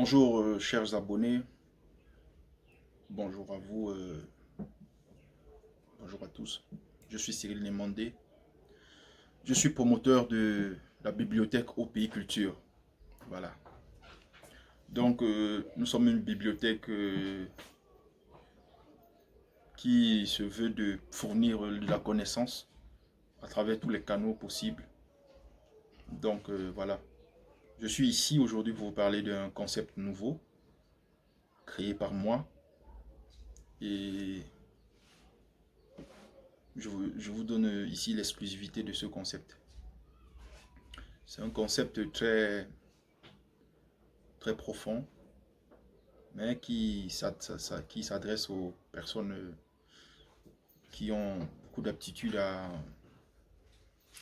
Bonjour chers abonnés, bonjour à vous, bonjour à tous. Je suis Cyril Nemandé, je suis promoteur de la bibliothèque au Pays Culture. Voilà. Donc nous sommes une bibliothèque qui se veut de fournir de la connaissance à travers tous les canaux possibles. Donc voilà. Je suis ici aujourd'hui pour vous parler d'un concept nouveau créé par moi et je vous donne ici l'exclusivité de ce concept. C'est un concept très profond, mais qui s'adresse aux personnes qui ont beaucoup d'aptitude à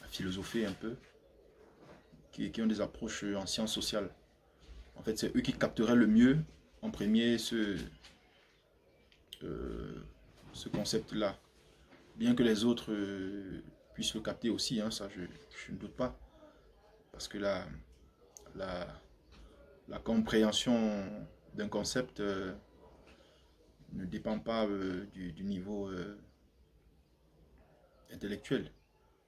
philosopher un peu, qui ont des approches en sciences sociales. En fait, c'est eux qui capteraient le mieux en premier euh, ce concept-là. Bien que les autres puissent le capter aussi, hein, ça je ne doute pas. Parce que la, la compréhension d'un concept ne dépend pas du niveau intellectuel,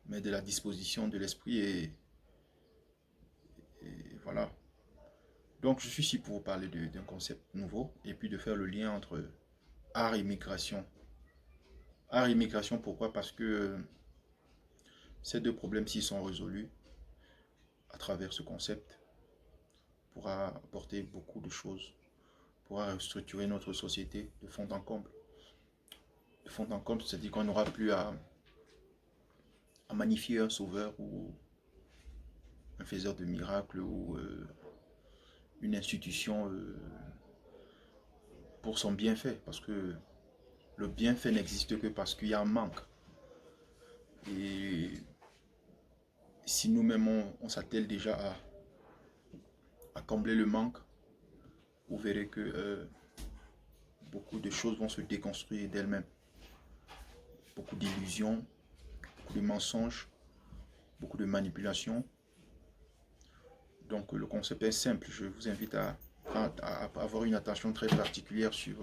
mais de la disposition de l'esprit et voilà. Donc je suis ici pour vous parler d'un concept nouveau et puis de faire le lien entre art et migration. Art et migration, pourquoi? Parce que ces deux problèmes, s'ils sont résolus à travers ce concept, pourra apporter beaucoup de choses, pourra restructurer notre société de fond en comble. De fond en comble, c'est-à-dire qu'on n'aura plus à magnifier un sauveur ou un faiseur de miracles ou une institution pour son bienfait, parce que le bienfait n'existe que parce qu'il y a un manque. Et si nous-mêmes on s'attelle déjà à combler le manque, vous verrez que beaucoup de choses vont se déconstruire d'elles-mêmes. Beaucoup d'illusions, beaucoup de mensonges, beaucoup de manipulations. Donc le concept est simple, je vous invite à avoir une attention très particulière sur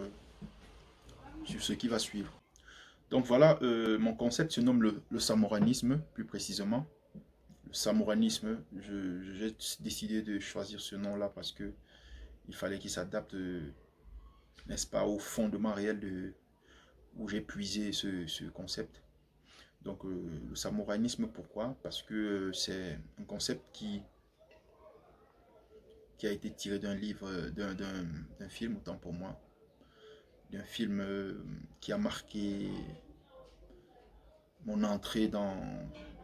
ce qui va suivre. Donc voilà, mon concept se nomme le samouranisme, plus précisément. Le samouranisme, j'ai décidé de choisir ce nom-là parce que il fallait qu'il s'adapte, n'est-ce pas, au fondement réel où j'ai puisé ce concept. Donc le samouranisme, pourquoi? Parce que c'est un concept qui a été tiré d'un livre, d'un film, autant pour moi, d'un film qui a marqué mon entrée dans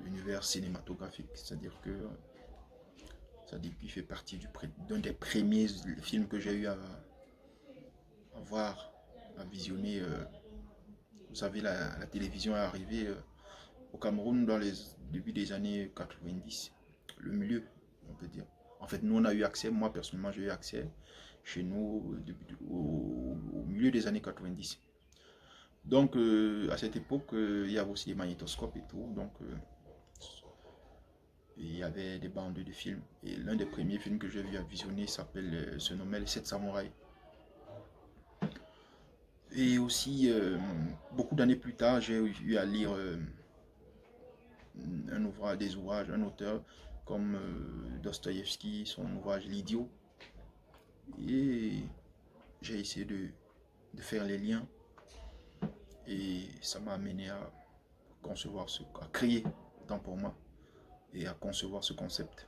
l'univers cinématographique, c'est-à-dire qu'il fait partie d'un des premiers films que j'ai eu à voir, à visionner. Vous savez, la télévision est arrivée au Cameroun dans les débuts des années 90, le milieu, on peut dire. En fait, nous, on a eu accès, moi personnellement, j'ai eu accès chez nous au milieu des années 90. Donc, à cette époque, il y avait aussi des magnétoscopes et tout. Donc, il y avait des bandes de films. Et l'un des premiers films que j'ai vu à visionner se nommait Les 7 Samouraïs. Et aussi, beaucoup d'années plus tard, j'ai eu à lire des ouvrages, un auteur comme Dostoïevski, son ouvrage L'idiot. Et j'ai essayé de faire les liens. Et ça m'a amené à à créer, tant pour moi, et à concevoir ce concept.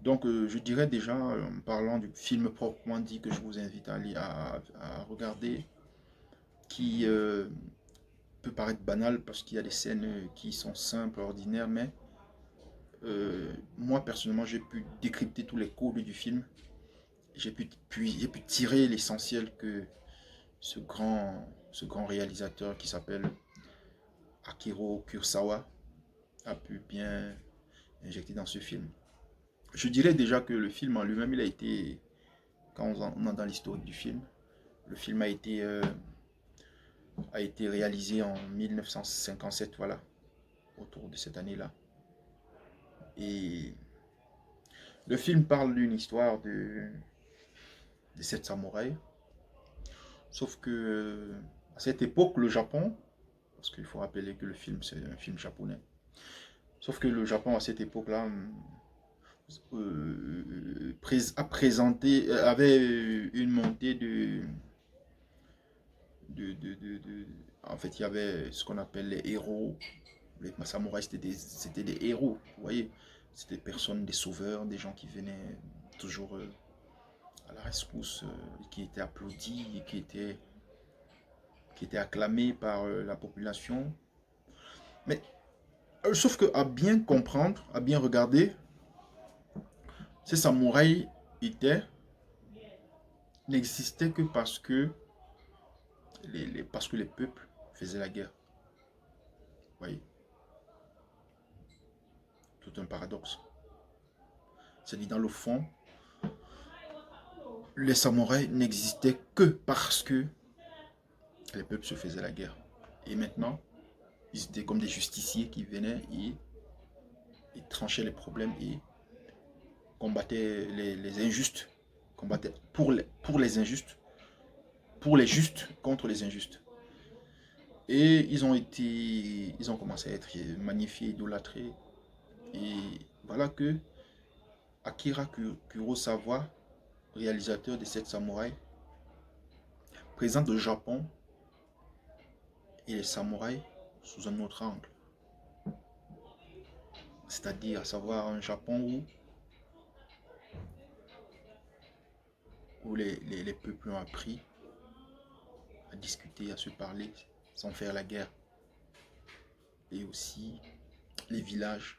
Donc, je dirais déjà, en parlant du film proprement dit que je vous invite à regarder, qui peut paraître banal parce qu'il y a des scènes qui sont simples, ordinaires, mais moi personnellement, j'ai pu décrypter tous les codes du film. J'ai pu tirer l'essentiel que ce grand réalisateur qui s'appelle Akira Kurosawa a pu bien injecter dans ce film. Je dirais déjà que le film en lui-même, il a été, quand on est dans l'historique du film, le film a été réalisé en 1957, voilà, autour de cette année-là. Et le film parle d'une histoire des 7 samouraïs. Sauf que à cette époque, le Japon, parce qu'il faut rappeler que le film, c'est un film japonais. Sauf que le Japon, à cette époque-là, avait une montée de- En fait, il y avait ce qu'on appelle les héros. Les samouraïs, c'était des héros, vous voyez. C'était des personnes, des sauveurs, des gens qui venaient toujours à la rescousse, qui étaient applaudis, qui étaient acclamés par la population. Mais sauf que à bien comprendre, à bien regarder, ces samouraïs étaient n'existaient que parce que les peuples faisaient la guerre. Vous voyez, tout un paradoxe. C'est-à-dire, dans le fond, les samouraïs n'existaient que parce que les peuples se faisaient la guerre. Et maintenant, ils étaient comme des justiciers qui venaient et tranchaient les problèmes et combattaient les injustes, combattaient pour les injustes, pour les justes contre les injustes. Et ils ont commencé à être magnifiés, idolâtrés. Et voilà que Akira Kurosawa, réalisateur des 7 samouraïs, présente le Japon et les samouraïs sous un autre angle. C'est-à-dire, à savoir un Japon où les peuples ont appris à discuter, à se parler sans faire la guerre. Et aussi, les villages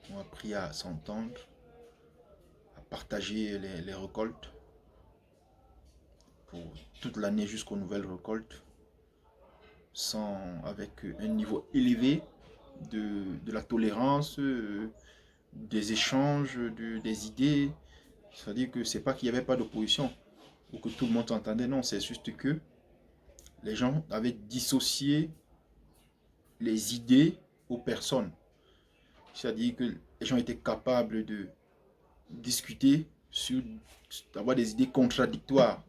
ont appris à s'entendre, à partager les récoltes pour toute l'année jusqu'aux nouvelles récoltes, avec un niveau élevé de la tolérance, des échanges, des idées. C'est-à-dire que c'est pas qu'il n'y avait pas d'opposition ou que tout le monde s'entendait, non, c'est juste que les gens avaient dissocié les idées aux personnes. C'est-à-dire que les gens étaient capables de discuter, d'avoir des idées contradictoires,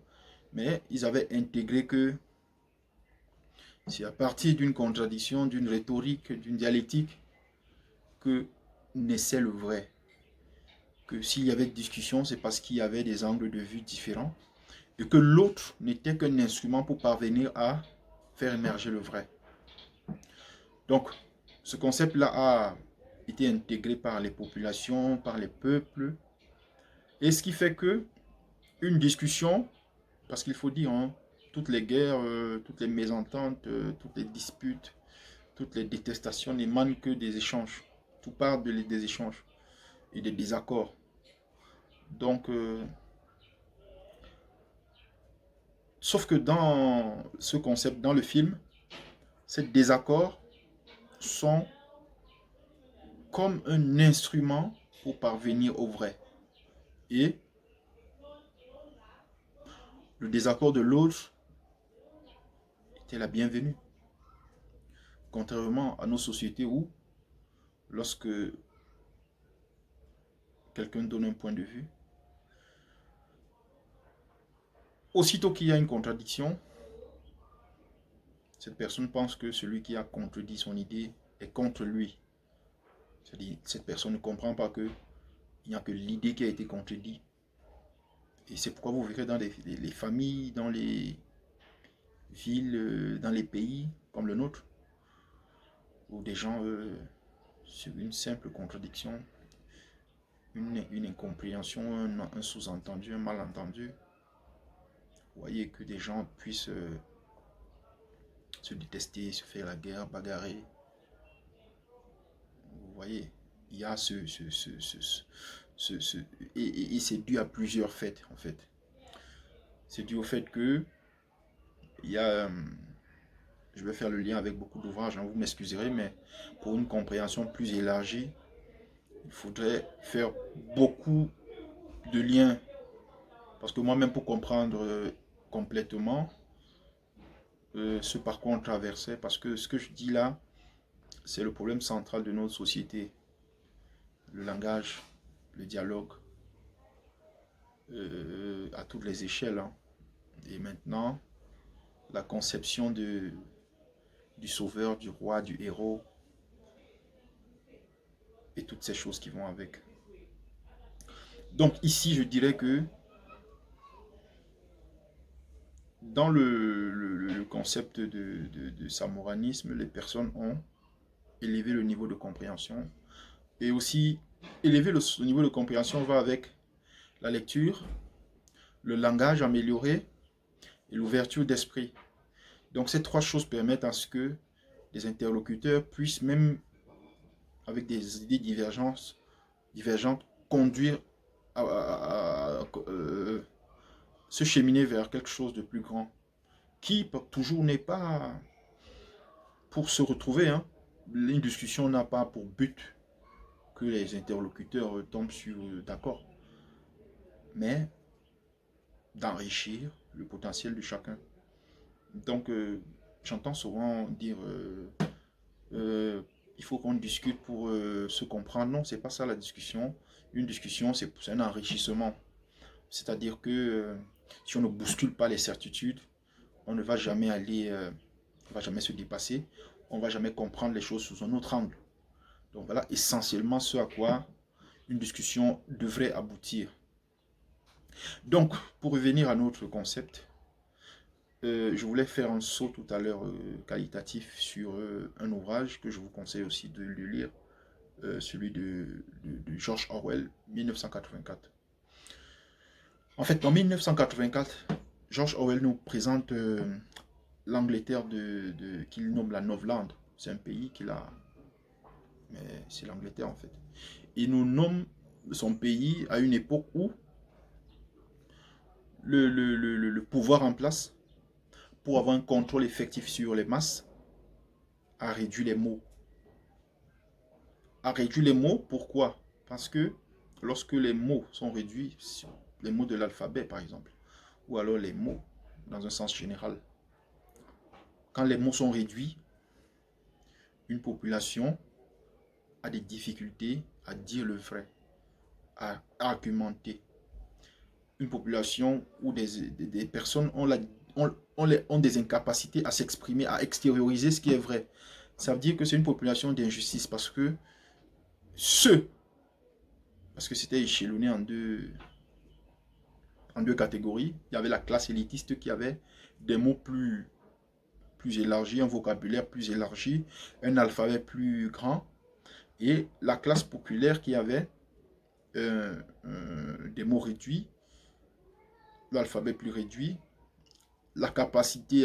mais ils avaient intégré que c'est à partir d'une contradiction, d'une rhétorique, d'une dialectique que naissait le vrai. Que s'il y avait discussion, c'est parce qu'il y avait des angles de vue différents et que l'autre n'était qu'un instrument pour parvenir à faire émerger le vrai. Donc, ce concept-là a été intégré par les populations, par les peuples, et ce qui fait que une discussion, parce qu'il faut dire, hein, toutes les guerres, toutes les mésententes, toutes les disputes, toutes les détestations n'émanent que des échanges. Tout part des échanges et des désaccords. Donc, sauf que dans ce concept, dans le film, ces désaccords sont comme un instrument pour parvenir au vrai. Et le désaccord de l'autre était la bienvenue. Contrairement à nos sociétés où, lorsque quelqu'un donne un point de vue, aussitôt qu'il y a une contradiction, cette personne pense que celui qui a contredit son idée est contre lui. C'est-à-dire, cette personne ne comprend pas qu'il n'y a que l'idée qui a été contredite. Et c'est pourquoi vous verrez dans les familles, dans les villes, dans les pays comme le nôtre, où des gens, sur une simple contradiction, une incompréhension, un sous-entendu, un malentendu, vous voyez que des gens puissent se détester, se faire la guerre, bagarrer. Vous voyez, il y a et c'est dû à plusieurs faits, en fait. C'est dû au fait que il y a, je vais faire le lien avec beaucoup d'ouvrages, hein, vous m'excuserez, mais pour une compréhension plus élargie, il faudrait faire beaucoup de liens. Parce que moi-même, pour comprendre complètement ce parcours on traversait, parce que ce que je dis là, c'est le problème central de notre société. Le langage, le dialogue. à toutes les échelles, hein. Et maintenant, la conception du sauveur, du roi, du héros, et toutes ces choses qui vont avec. Donc ici, je dirais que dans le concept de samouranisme, les personnes ont élevé le niveau de compréhension. Et aussi, élever le niveau de compréhension va avec la lecture, le langage amélioré et l'ouverture d'esprit. Donc ces trois choses permettent à ce que les interlocuteurs puissent, même avec des idées divergentes, conduire se cheminer vers quelque chose de plus grand, qui toujours n'est pas pour se retrouver, hein. Une discussion n'a pas pour but que les interlocuteurs tombent sur d'accord, mais d'enrichir le potentiel de chacun. Donc, j'entends souvent dire il faut qu'on discute pour se comprendre. Non, c'est pas ça la discussion. Une discussion, c'est un enrichissement. C'est-à-dire que si on ne bouscule pas les certitudes, on ne va jamais aller, on ne va jamais se dépasser, on ne va jamais comprendre les choses sous un autre angle. Donc voilà essentiellement ce à quoi une discussion devrait aboutir. Donc, pour revenir à notre concept, je voulais faire un saut tout à l'heure qualitatif sur un ouvrage que je vous conseille aussi de le lire, celui de George Orwell, 1984. En fait, en 1984, George Orwell nous présente l'Angleterre qu'il nomme la Novelande. C'est un pays qu'il a, mais c'est l'Angleterre en fait. Il nous nomme son pays à une époque où le pouvoir en place, pour avoir un contrôle effectif sur les masses, a réduit les mots. A réduit les mots, pourquoi? Parce que lorsque les mots sont réduits, les mots de l'alphabet par exemple, ou alors les mots dans un sens général, quand les mots sont réduits, une population a des difficultés à dire le vrai, à argumenter. Une population où des personnes ont des incapacités à s'exprimer, à extérioriser ce qui est vrai. Ça veut dire que c'est une population d'injustice parce que c'était échelonné en deux catégories. Il y avait la classe élitiste qui avait des mots plus élargis, un vocabulaire plus élargi, un alphabet plus grand, et la classe populaire qui avait des mots réduits, l'alphabet plus réduit, la capacité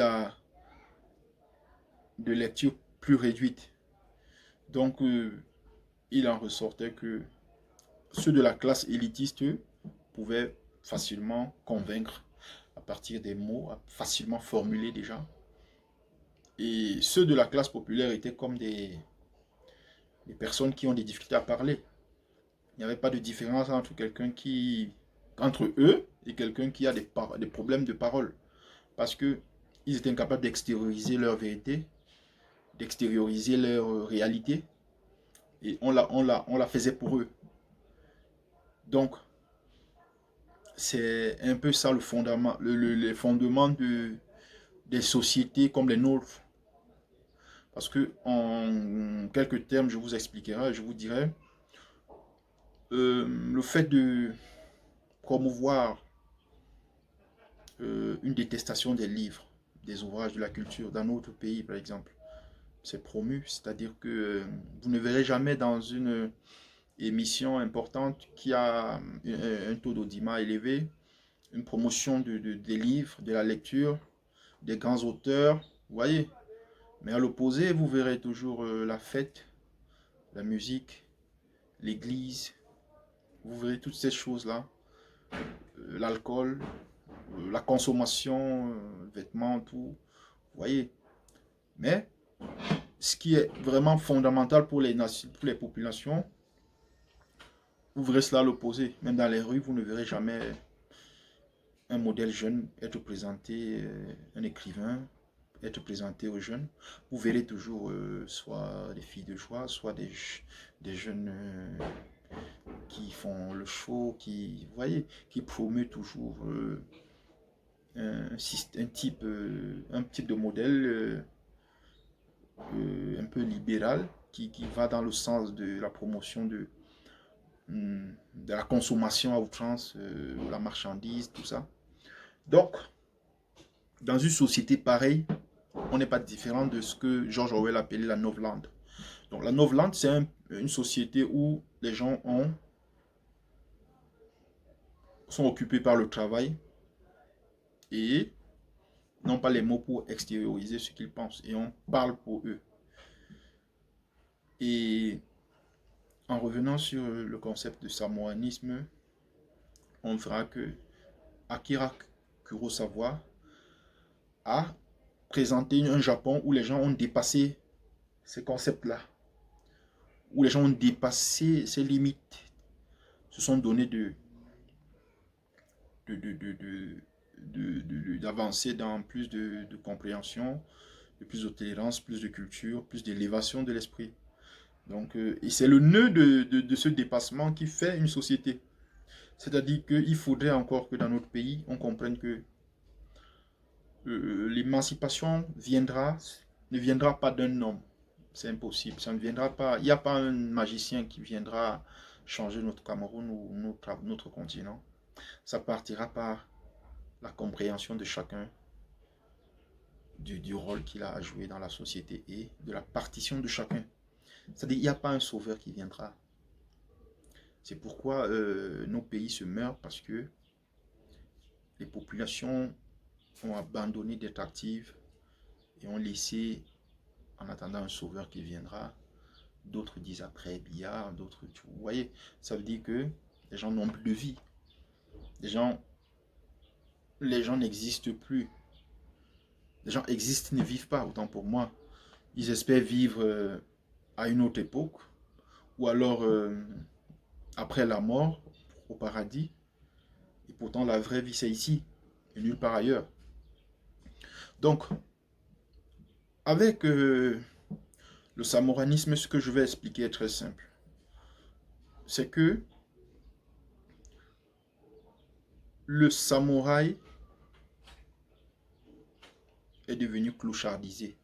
de lecture plus réduite. Donc, il en ressortait que ceux de la classe élitiste pouvaient facilement convaincre à partir des mots, facilement formuler déjà. Et ceux de la classe populaire étaient comme des personnes qui ont des difficultés à parler. Il n'y avait pas de différence entre eux et quelqu'un qui a des problèmes de parole. Parce qu'ils étaient incapables d'extérioriser leur vérité, d'extérioriser leur réalité. Et on la faisait pour eux. Donc, c'est un peu ça le fondement, les fondements des sociétés comme les nôtres. Parce que en quelques termes, je vous expliquerai, je vous dirai, le fait de promouvoir une détestation des livres, des ouvrages, de la culture, dans notre pays par exemple, c'est promu, c'est-à-dire que vous ne verrez jamais dans une émission importante qui a un taux d'audimat élevé, une promotion des livres, de la lecture, des grands auteurs, vous voyez. Mais à l'opposé, vous verrez toujours la fête, la musique, l'église, vous verrez toutes ces choses-là, l'alcool, la consommation, vêtements, tout, vous voyez. Mais ce qui est vraiment fondamental pour les populations, vous verrez cela à l'opposé. Même dans les rues, vous ne verrez jamais un modèle jeune être présenté, un écrivain être présenté aux jeunes. Vous verrez toujours soit des filles de joie, soit des jeunes qui font le show, qui, vous voyez, qui promeut toujours un type de modèle un peu libéral qui va dans le sens de la promotion de la consommation à outrance, la marchandise, tout ça. Donc, dans une société pareille, on n'est pas différent de ce que George Orwell appelait la Noveland. Donc, la Noveland, c'est une société où les gens sont occupés par le travail et n'ont pas les mots pour extérioriser ce qu'ils pensent. Et on parle pour eux. Et en revenant sur le concept de samoanisme, on verra que Akira Kurosawa a présenté un Japon où les gens ont dépassé ces concepts-là, où les gens ont dépassé ces limites, se sont donné d'avancer dans plus de compréhension, de plus de tolérance, plus de culture, plus d'élévation de l'esprit. Donc, et c'est le nœud de ce dépassement qui fait une société. C'est-à-dire qu'il faudrait encore que dans notre pays, on comprenne que l'émancipation ne viendra pas d'un homme. C'est impossible. Ça ne viendra pas. Il n'y a pas un magicien qui viendra changer notre Cameroun ou notre continent. Ça partira par la compréhension de chacun du rôle qu'il a à jouer dans la société et de la partition de chacun. C'est-à-dire qu'il n'y a pas un sauveur qui viendra. C'est pourquoi nos pays se meurent, parce que les populations ont abandonné d'être actives et ont laissé, en attendant un sauveur qui viendra, d'autres disent après billard, d'autres, vous voyez, ça veut dire que les gens n'ont plus de vie. Les gens n'existent plus. Les gens existent, ne vivent pas, autant pour moi. Ils espèrent vivre à une autre époque, ou alors après la mort, au paradis. Et pourtant, la vraie vie, c'est ici, et nulle part ailleurs. Donc, avec le samouranisme, ce que je vais expliquer est très simple. C'est que le samouraï est devenu clochardisé.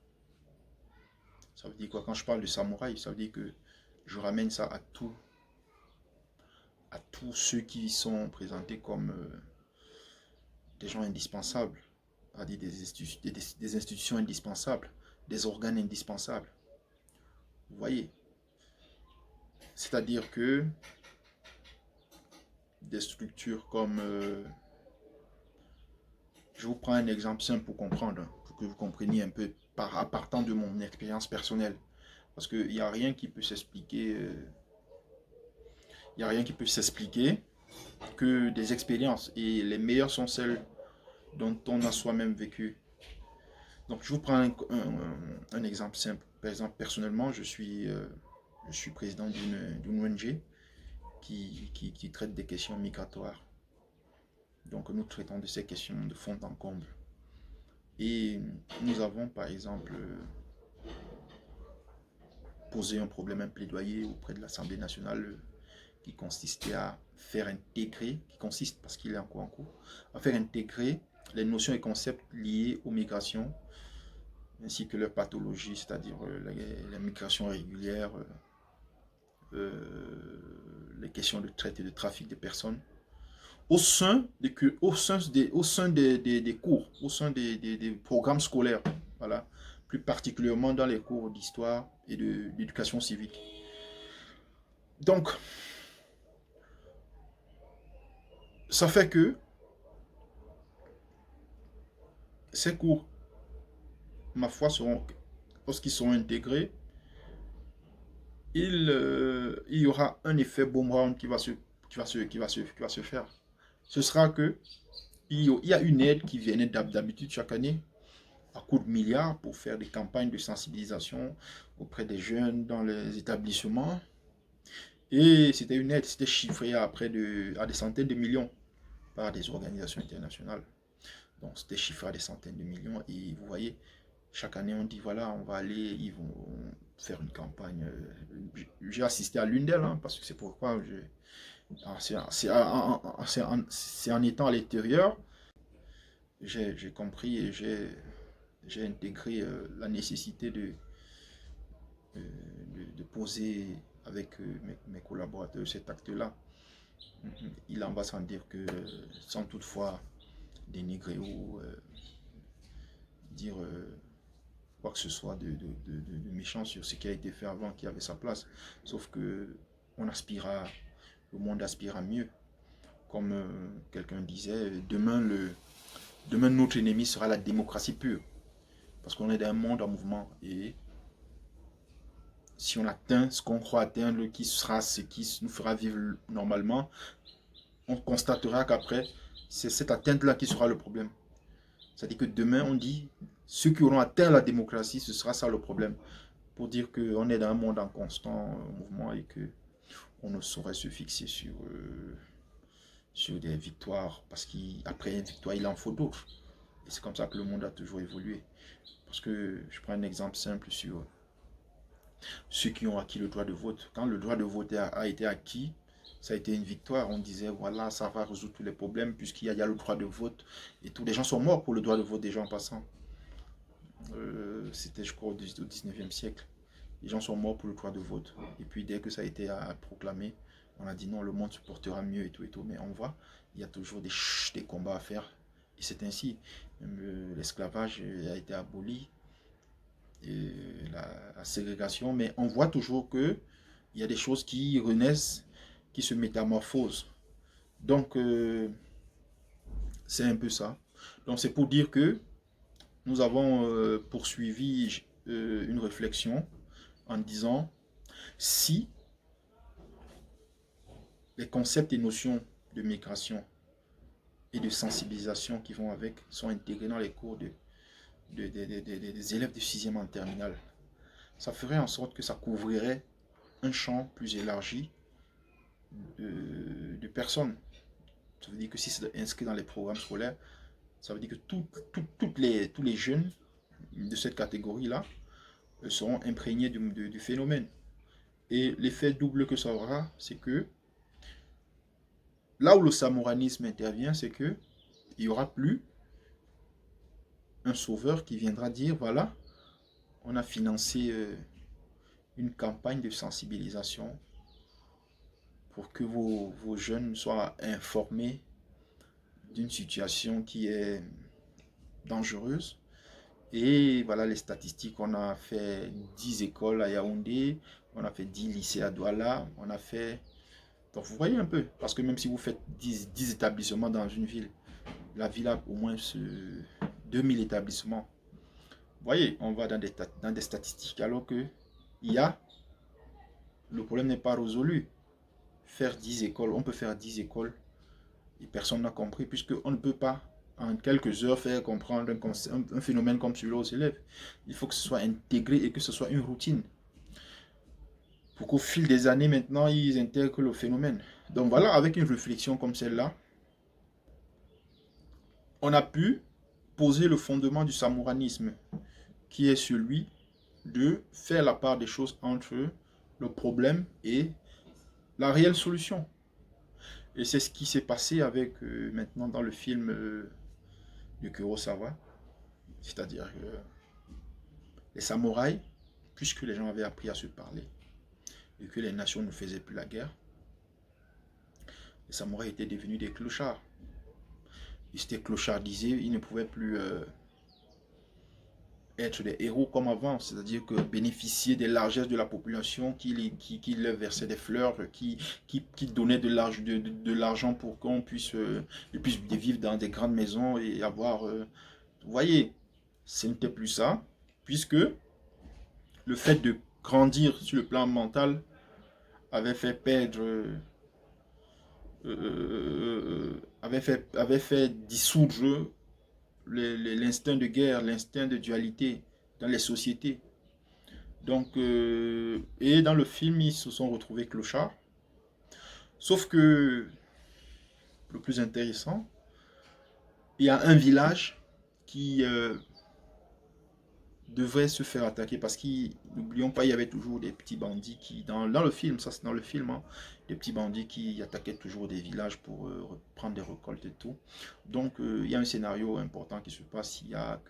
Ça veut dire quoi? Quand je parle de samouraï, ça veut dire que je ramène ça à tous ceux qui sont présentés comme des gens indispensables, c'est-à-dire des institutions indispensables, des organes indispensables. Vous voyez? C'est-à-dire que des structures comme... je vous prends un exemple simple pour comprendre, pour que vous compreniez un peu partant de mon expérience personnelle. Parce qu'il n'y a rien qui peut s'expliquer... il n'y a rien qui peut s'expliquer que des expériences. Et les meilleures sont celles dont on a soi-même vécu. Donc, je vous prends un exemple simple. Par exemple, personnellement, je suis président d'une ONG qui traite des questions migratoires. Donc, nous traitons de ces questions de fond en comble. Et nous avons, par exemple, posé un problème, un plaidoyer auprès de l'Assemblée nationale qui consistait à faire intégrer, qui consiste, parce qu'il est encore en cours, à faire intégrer les notions et concepts liés aux migrations, ainsi que leurs pathologies, c'est-à-dire la migration régulière, les questions de traite et de trafic de personnes, au sein des cours, au sein des programmes scolaires, voilà, plus particulièrement dans les cours d'histoire et d'éducation civique. Donc, ça fait que ces cours, ma foi, lorsqu'ils seront intégrés, il y aura un effet boomerang qui va se faire. Ce sera que il y a une aide qui venait d'habitude chaque année à coups de milliards pour faire des campagnes de sensibilisation auprès des jeunes dans les établissements. Et c'était une aide, c'était chiffré à des centaines de millions par des organisations internationales. Donc c'était chiffré à des centaines de millions. Et vous voyez, Chaque année, on dit, voilà, on va aller, ils vont faire une campagne. J'ai assisté à l'une d'elles, hein, parce que c'est pourquoi c'est en étant à l'intérieur, j'ai compris et j'ai intégré la nécessité euh, de poser avec mes collaborateurs cet acte-là. Il en va sans dire que, sans toutefois dénigrer ou dire quoi que ce soit de méchant sur ce qui a été fait avant, qui avait sa place. Sauf que le monde aspire à mieux. Comme quelqu'un disait, demain notre ennemi sera la démocratie pure. Parce qu'on est dans un monde en mouvement et si on atteint ce qu'on croit atteindre, qui sera ce qui nous fera vivre normalement, on constatera qu'après, c'est cette atteinte-là qui sera le problème. C'est-à-dire que demain, on dit, ceux qui auront atteint la démocratie, ce sera ça le problème. Pour dire qu'on est dans un monde en constant mouvement et que on ne saurait se fixer sur des victoires. Parce qu'après une victoire, il en faut d'autres. Et c'est comme ça que le monde a toujours évolué. Parce que je prends un exemple simple sur ceux qui ont acquis le droit de vote. Quand le droit de vote a été acquis, ça a été une victoire. On disait, voilà, ça va résoudre tous les problèmes puisqu'il y a le droit de vote. Et tous les gens sont morts pour le droit de vote des gens en passant. C'était, je crois, au 19e siècle. Les gens sont morts pour le droit de vote. Et puis, dès que ça a été proclamé, on a dit non, le monde se portera mieux et tout et tout. Mais on voit, il y a toujours des combats à faire. Et c'est ainsi. L'esclavage a été aboli. Et la ségrégation. Mais on voit toujours qu'il y a des choses qui renaissent, qui se métamorphosent. Donc, c'est un peu ça. Donc, c'est pour dire que nous avons poursuivi une réflexion en disant si les concepts et notions de migration et de sensibilisation qui vont avec sont intégrés dans les cours des élèves de 6e en terminale, ça ferait en sorte que ça couvrirait un champ plus élargi de personnes. Ça veut dire que si c'est inscrit dans les programmes scolaires, ça veut dire que tous les jeunes de cette catégorie-là seront imprégnés du phénomène. Et l'effet double que ça aura, c'est que là où le samouraïsme intervient, c'est que il n'y aura plus un sauveur qui viendra dire, voilà, on a financé une campagne de sensibilisation pour que vos jeunes soient informés d'une situation qui est dangereuse. Et voilà les statistiques, on a fait 10 écoles à Yaoundé, on a fait 10 lycées à Douala, on a fait... Donc vous voyez un peu, parce que même si vous faites 10 établissements dans une ville, la ville a au moins 2000 établissements. Vous voyez, on va dans des statistiques, alors que le problème n'est pas résolu. Faire 10 écoles, on peut faire 10 écoles, et personne n'a compris, puisqu'on ne peut pas en quelques heures faire comprendre un phénomène comme celui-là aux élèves. Il faut que ce soit intégré et que ce soit une routine. Pour qu'au fil des années maintenant, ils intègrent le phénomène. Donc voilà, avec une réflexion comme celle-là, on a pu poser le fondement du samouraïsme, qui est celui de faire la part des choses entre le problème et la réelle solution. Et c'est ce qui s'est passé avec maintenant dans le film de Kurosawa, c'est-à-dire les samouraïs, puisque les gens avaient appris à se parler et que les nations ne faisaient plus la guerre, les samouraïs étaient devenus des clochards. Ils étaient clochardisés, ils ne pouvaient plus être des héros comme avant, c'est-à-dire que bénéficier des largesses de la population qui leur versait des fleurs, qui donnait de l'argent pour qu'on puisse, vivre dans des grandes maisons et avoir... vous voyez, ce n'était plus ça, puisque le fait de grandir sur le plan mental avait fait perdre... avait fait dissoudre l'instinct de guerre, l'instinct de dualité dans les sociétés. Donc, et dans le film, ils se sont retrouvés clochards. Sauf que le plus intéressant, il y a un village qui devrait se faire attaquer parce qu'il, n'oublions pas, il y avait toujours des petits bandits qui, dans le film, ça c'est dans le film, hein, des petits bandits qui attaquaient toujours des villages pour prendre des récoltes et tout. Donc il y a un scénario important qui se passe, il y a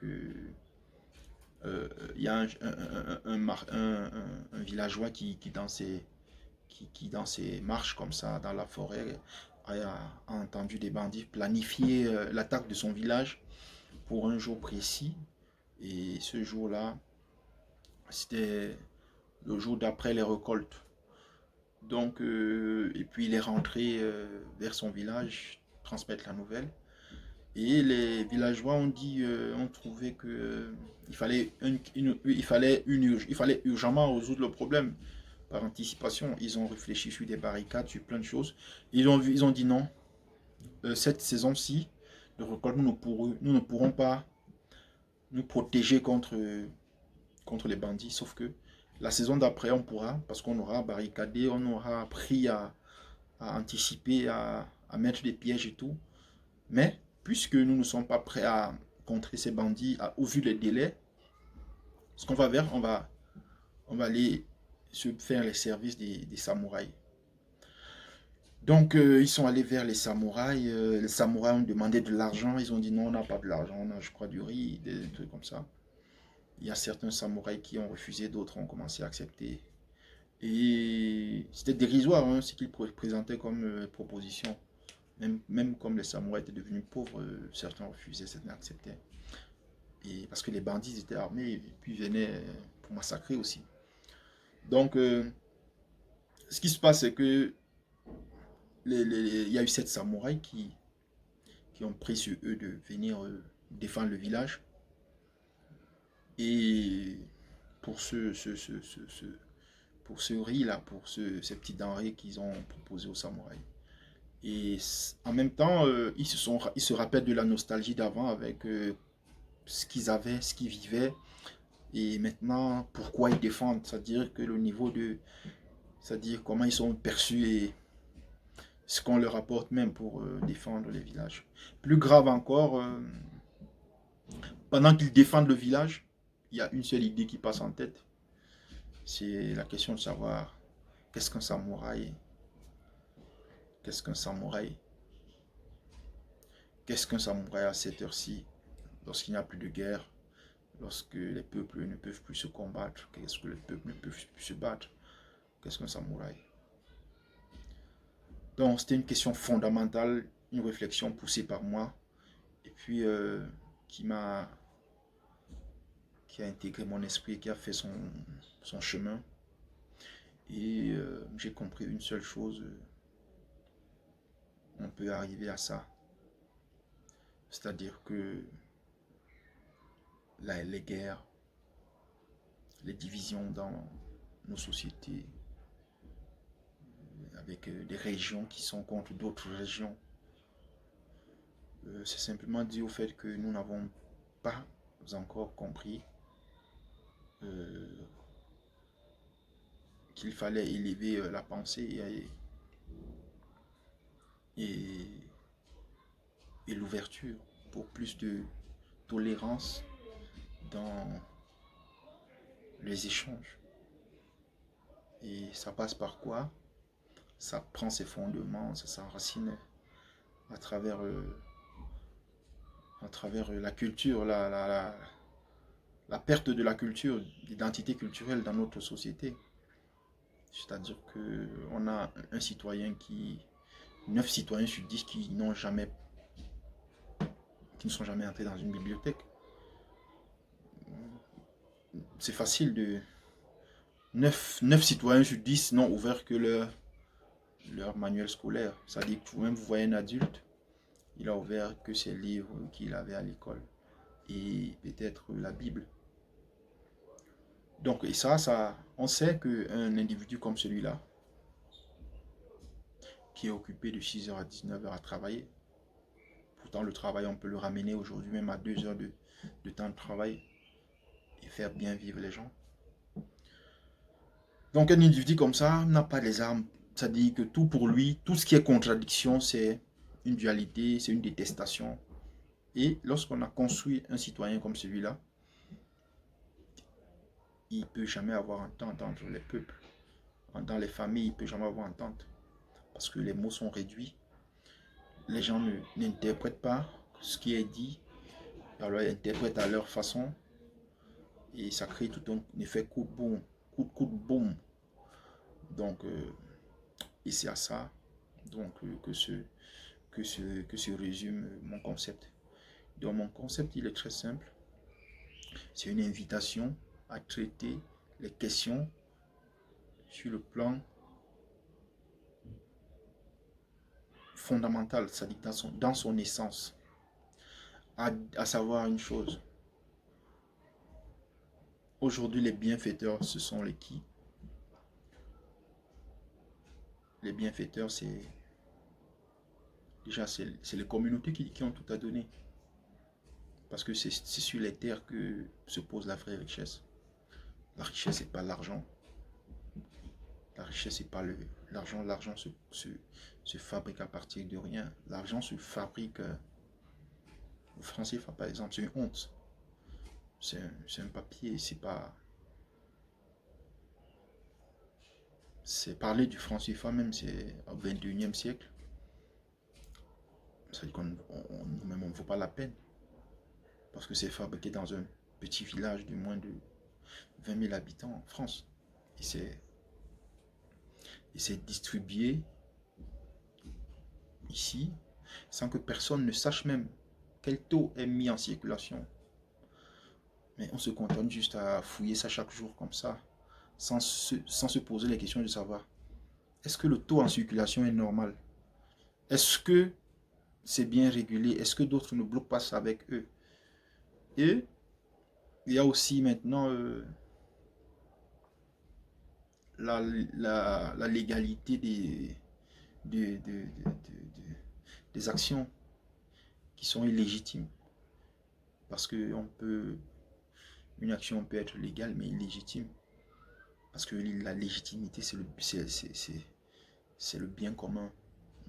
un villageois qui, dans ses marches comme ça, dans la forêt, a entendu des bandits planifier l'attaque de son village pour un jour précis. Et ce jour-là, c'était le jour d'après les récoltes. Donc, et puis il est rentré vers son village, transmettre la nouvelle. Et les villageois ont dit, ont trouvé que il fallait urgemment résoudre le problème par anticipation. Ils ont réfléchi sur des barricades, sur plein de choses. Ils ont dit non, cette saison-ci, de récolte, nous ne pourrons pas nous protéger contre les bandits, sauf que la saison d'après, on pourra, parce qu'on aura barricadé, on aura appris à anticiper, à mettre des pièges et tout. Mais, puisque nous ne sommes pas prêts à contrer ces bandits, au vu des délais, ce qu'on va faire, on va aller se faire les services des samouraïs. Donc, ils sont allés vers les samouraïs. Les samouraïs ont demandé de l'argent. Ils ont dit non, on n'a pas de l'argent. On a, je crois, du riz, des trucs comme ça. Il y a certains samouraïs qui ont refusé, d'autres ont commencé à accepter. Et c'était dérisoire hein, ce qu'ils présentaient comme proposition. Même comme les samouraïs étaient devenus pauvres, certains refusaient, certains acceptaient. Et parce que les bandits étaient armés et puis venaient pour massacrer aussi. Donc, ce qui se passe, c'est que il y a eu 7 samouraïs qui ont pris sur eux de venir défendre le village. Et pour pour ce riz-là, pour ces petites denrées qu'ils ont proposées aux samouraïs. Et en même temps, ils se rappellent de la nostalgie d'avant avec ce qu'ils avaient, ce qu'ils vivaient. Et maintenant, pourquoi ils défendent. C'est-à-dire que le niveau de... C'est-à-dire comment ils sont perçus et ce qu'on leur apporte même pour défendre les villages. Plus grave encore, pendant qu'ils défendent le village, il y a une seule idée qui passe en tête. C'est la question de savoir qu'est-ce qu'un samouraï. Qu'est-ce qu'un samouraï? Qu'est-ce qu'un samouraï à cette heure-ci, lorsqu'il n'y a plus de guerre, lorsque les peuples ne peuvent plus se combattre, qu'est-ce que les peuples ne peuvent plus se battre? Qu'est-ce qu'un samouraï? Donc c'était une question fondamentale, une réflexion poussée par moi, et puis qui a intégré mon esprit, qui a fait son chemin. Et j'ai compris une seule chose, on peut arriver à ça. C'est-à-dire que les guerres, les divisions dans nos sociétés, avec des régions qui sont contre d'autres régions, c'est simplement dû au fait que nous n'avons pas encore compris qu'il fallait élever la pensée et l'ouverture pour plus de tolérance dans les échanges. Et ça passe par quoi? Ça prend ses fondements, ça s'enracine à travers la culture, la perte de la culture, d'identité culturelle dans notre société. C'est-à-dire qu'on a un citoyen 9 citoyens sur 10 qui ne sont jamais entrés dans une bibliothèque. C'est facile de... 9 citoyens sur 10 n'ont ouvert que leur manuel scolaire. C'est-à-dire que même vous voyez un adulte, il a ouvert que ses livres qu'il avait à l'école et peut-être la Bible. Donc, et ça, on sait qu'un individu comme celui-là, qui est occupé de 6h à 19h à travailler, pourtant le travail, on peut le ramener aujourd'hui même à 2 heures de temps de travail et faire bien vivre les gens. Donc, un individu comme ça n'a pas les armes. Ça dit que tout pour lui, tout ce qui est contradiction, c'est une dualité, c'est une détestation. Et lorsqu'on a construit un citoyen comme celui-là, il ne peut jamais avoir entente entre les peuples. Dans les familles, il ne peut jamais avoir entente. Parce que les mots sont réduits. Les gens n'interprètent pas ce qui est dit. Alors, ils interprètent à leur façon. Et ça crée tout un effet coup de boum. Coup de boum. Donc, et c'est à ça donc, que se résume mon concept. Donc, mon concept, il est très simple. C'est une invitation à traiter les questions sur le plan fondamental, c'est-à-dire dans son essence. À savoir une chose. Aujourd'hui, les bienfaiteurs, ce sont les qui? Les bienfaiteurs, c'est déjà c'est les communautés qui ont tout à donner. Parce que c'est sur les terres que se pose la vraie richesse. La richesse, c'est pas l'argent. La richesse, c'est pas l'argent. L'argent se fabrique à partir de rien. L'argent se fabrique. Le franc CFA, par exemple, c'est une honte. C'est un papier, c'est pas. C'est parler du franc CFA même, c'est au 21e siècle. Ça dit qu'on nous-mêmes, on ne vaut pas la peine. Parce que c'est fabriqué dans un petit village de moins de 20 000 habitants en France. Et c'est distribué ici sans que personne ne sache même quel taux est mis en circulation. Mais on se contente juste à fouiller ça chaque jour comme ça, sans se poser les questions de savoir, est-ce que le taux en circulation est normal? Est-ce que c'est bien régulé? Est-ce que d'autres ne bloquent pas ça avec eux? Et il y a aussi maintenant la légalité des, des actions qui sont illégitimes. Parce que une action peut être légale mais illégitime. Parce que la légitimité, c'est le bien commun.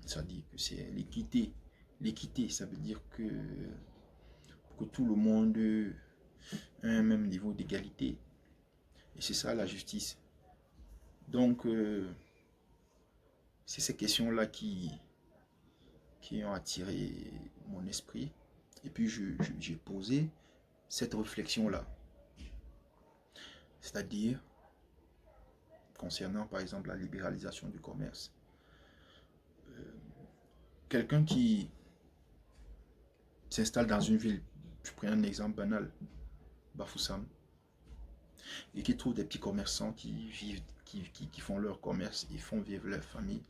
Ça dit que c'est l'équité. L'équité, ça veut dire que tout le monde a un même niveau d'égalité. Et c'est ça la justice. Donc, c'est ces questions-là qui ont attiré mon esprit. Et puis, j'ai posé cette réflexion-là. C'est-à-dire, concernant par exemple la libéralisation du commerce. Quelqu'un qui s'installe dans une ville, je prends un exemple banal, Bafoussam, et qui trouve des petits commerçants qui vivent, qui font leur commerce, ils font vivre leur famille,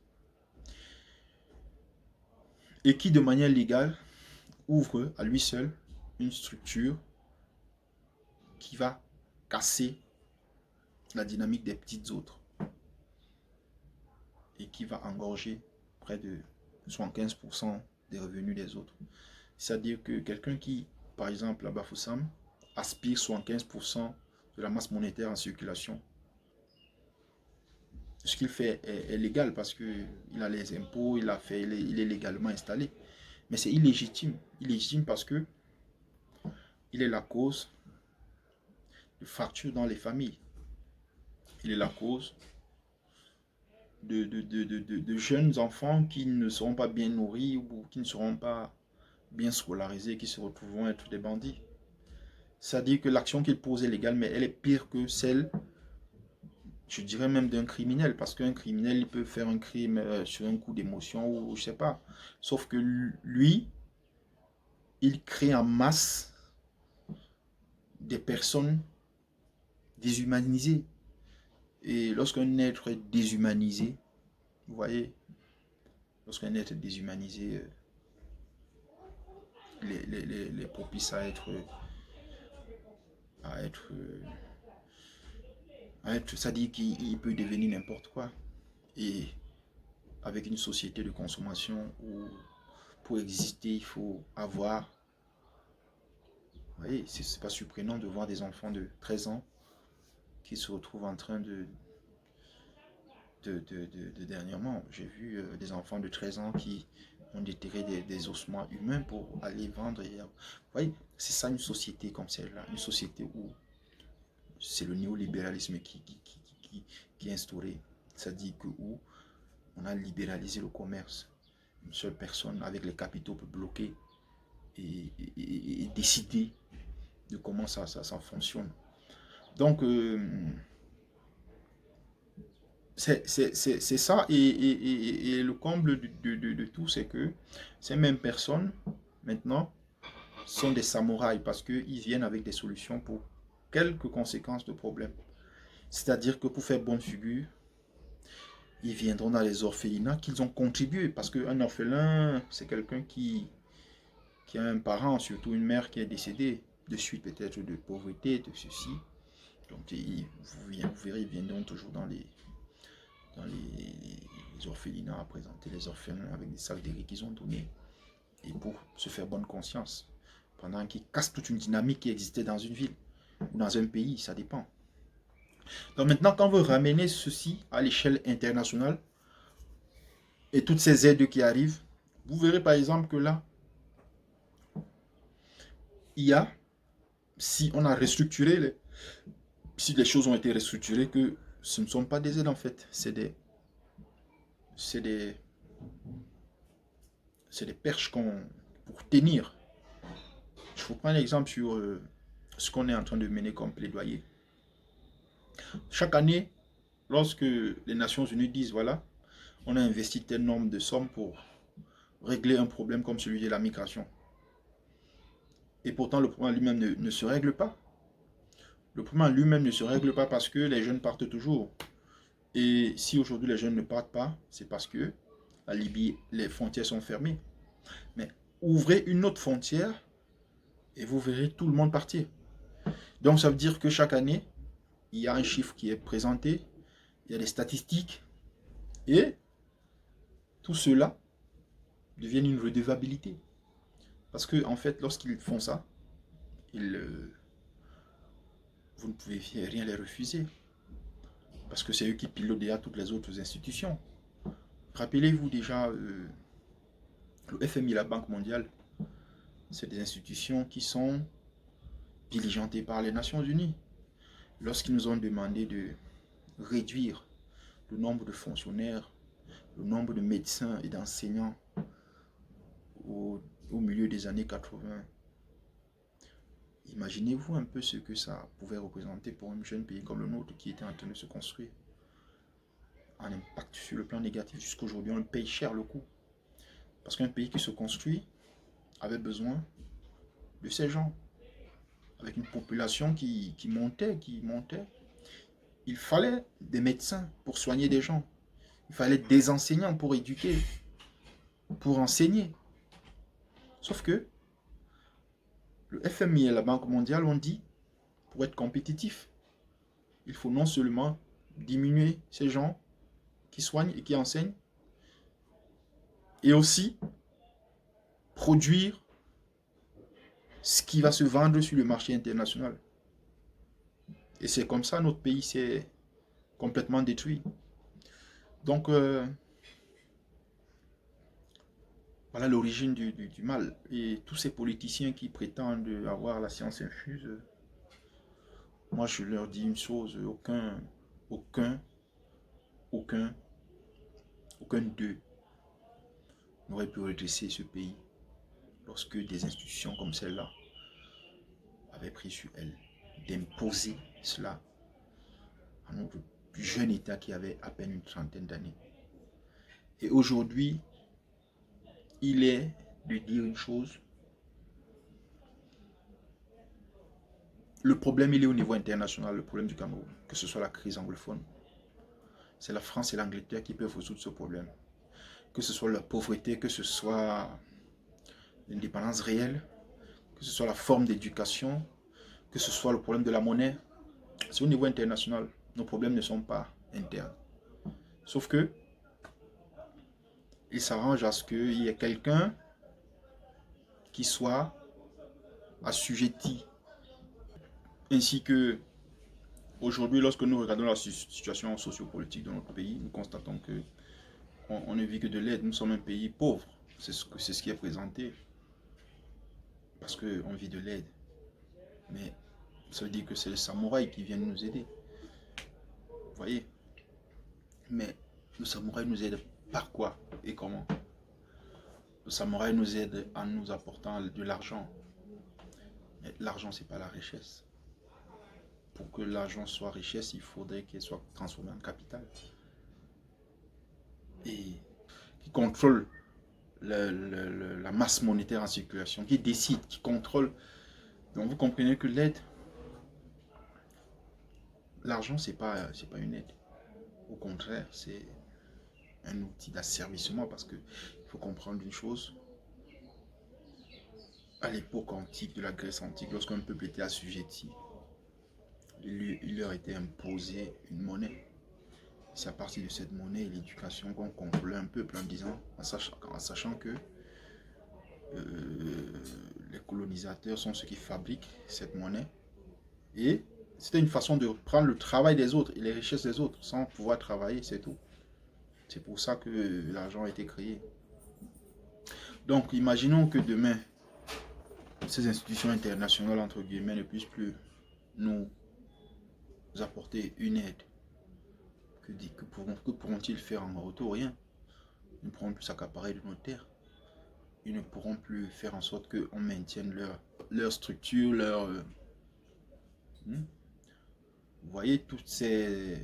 et qui de manière légale ouvre à lui seul une structure qui va casser la dynamique des petites autres et qui va engorger près de 75% des revenus des autres. C'est-à-dire que quelqu'un qui, par exemple, à Bafoussam, aspire 75% de la masse monétaire en circulation. Ce qu'il fait est légal parce qu'il a les impôts, il est légalement installé. Mais c'est illégitime. Illégitime parce que il est la cause de fractures dans les familles. Il est la cause de jeunes enfants qui ne seront pas bien nourris ou qui ne seront pas bien scolarisés, qui se retrouveront être des bandits. C'est-à-dire que l'action qu'il pose est légale, mais elle est pire que celle, je dirais même d'un criminel, parce qu'un criminel, il peut faire un crime sur un coup d'émotion ou je sais pas. Sauf que lui, il crée en masse des personnes déshumanisées. Et lorsqu'un être est déshumanisé, vous voyez, lorsqu'un être est déshumanisé, les propice à être, ça dit qu'il peut devenir n'importe quoi. Et avec une société de consommation où pour exister, il faut avoir. Vous voyez, c'est pas surprenant de voir des enfants de 13 ans qui se retrouvent en train de dernièrement, j'ai vu des enfants de 13 ans qui ont déterré des ossements humains pour aller vendre. Vous voyez, c'est ça une société comme celle-là, une société où c'est le néolibéralisme qui est instauré. C'est-à-dire que où on a libéralisé le commerce. Une seule personne avec les capitaux peut bloquer et décider de comment ça fonctionne. Donc, c'est ça. Et le comble de tout, c'est que ces mêmes personnes, maintenant, sont des samouraïs parce qu'ils viennent avec des solutions pour quelques conséquences de problèmes. C'est-à-dire que pour faire bonne figure, ils viendront dans les orphelinats qu'ils ont contribué. Parce qu'un orphelin, c'est quelqu'un qui a un parent, surtout une mère qui est décédée, de suite peut-être de pauvreté, de ceci. Donc vous verrez, ils viendront toujours dans les orphelinats à présenter les orphelins avec des sacs d'hérits qu'ils ont donnés. Et pour se faire bonne conscience. Pendant qu'ils cassent toute une dynamique qui existait dans une ville ou dans un pays, ça dépend. Donc maintenant, quand on veut ramener ceci à l'échelle internationale et toutes ces aides qui arrivent, vous verrez par exemple que là, il y a, si on a restructuré, si les choses ont été restructurées, que ce ne sont pas des aides en fait, c'est des perches pour tenir. Je vous prends un exemple sur ce qu'on est en train de mener comme plaidoyer. Chaque année, lorsque les Nations Unies disent, voilà, on a investi tel nombre de sommes pour régler un problème comme celui de la migration. Et pourtant, le problème lui-même ne se règle pas. Le problème lui-même ne se règle pas parce que les jeunes partent toujours. Et si aujourd'hui les jeunes ne partent pas, c'est parce que la Libye, les frontières sont fermées. Mais ouvrez une autre frontière et vous verrez tout le monde partir. Donc ça veut dire que chaque année, il y a un chiffre qui est présenté, il y a des statistiques, et tout cela devient une redevabilité. Parce que en fait, lorsqu'ils font ça, vous ne pouvez rien les refuser. Parce que c'est eux qui pilotent déjà toutes les autres institutions. Rappelez-vous déjà, le FMI, la Banque mondiale, c'est des institutions qui sont diligentées par les Nations Unies. Lorsqu'ils nous ont demandé de réduire le nombre de fonctionnaires, le nombre de médecins et d'enseignants au milieu des années 80, imaginez-vous un peu ce que ça pouvait représenter pour un jeune pays comme le nôtre qui était en train de se construire. Un impact sur le plan négatif. Jusqu'à aujourd'hui, on paye cher le coût. Parce qu'un pays qui se construit avait besoin de ces gens. Avec une population qui montait. Il fallait des médecins pour soigner des gens. Il fallait des enseignants pour éduquer, pour enseigner. Sauf que le FMI et la Banque mondiale ont dit, pour être compétitif, il faut non seulement diminuer ces gens qui soignent et qui enseignent, et aussi produire ce qui va se vendre sur le marché international. Et c'est comme ça notre pays s'est complètement détruit. Donc, voilà l'origine du mal. Et tous ces politiciens qui prétendent avoir la science infuse, moi je leur dis une chose, aucun d'eux n'aurait pu redresser ce pays lorsque des institutions comme celle-là avaient pris sur elles d'imposer cela à notre plus jeune État qui avait à peine une trentaine d'années. Et aujourd'hui, il est de dire une chose. Le problème, il est au niveau international, le problème du Cameroun, que ce soit la crise anglophone. C'est la France et l'Angleterre qui peuvent résoudre ce problème. Que ce soit la pauvreté, que ce soit l'indépendance réelle, que ce soit la forme d'éducation, que ce soit le problème de la monnaie. C'est au niveau international. Nos problèmes ne sont pas internes. Sauf que il s'arrange à ce qu'il y ait quelqu'un qui soit assujetti. Ainsi que aujourd'hui, lorsque nous regardons la situation sociopolitique de notre pays, nous constatons que on ne vit que de l'aide. Nous sommes un pays pauvre. C'est ce qui est présenté. Parce qu'on vit de l'aide. Mais Ça veut dire que c'est les samouraïs qui viennent nous aider. Vous voyez? Mais le samouraï nous aide par quoi et comment? Le samouraï nous aide en nous apportant de l'argent. Mais l'argent, c'est pas la richesse. Pour que l'argent soit richesse, il faudrait qu'il soit transformé en capital. Et qui contrôle la masse monétaire en circulation, qui décide, qui contrôle. Donc vous comprenez que l'aide, l'argent, c'est pas une aide. Au contraire, c'est un outil d'asservissement parce que il faut comprendre une chose. À l'époque antique, de la Grèce antique, lorsqu'un peuple était assujetti, il leur était imposé une monnaie. C'est à partir de cette monnaie et l'éducation qu'on contrôlait un peuple en disant, en sachant que les colonisateurs sont ceux qui fabriquent cette monnaie. Et c'était une façon de prendre le travail des autres et les richesses des autres sans pouvoir travailler, c'est tout. C'est pour ça que l'argent a été créé. Donc, imaginons que demain, ces institutions internationales, entre guillemets, ne puissent plus nous apporter une aide. Que pourront-ils faire en retour? Rien. Ils ne pourront plus s'accaparer de nos terres. Ils ne pourront plus faire en sorte qu'on maintienne leur structure, vous voyez, toutes ces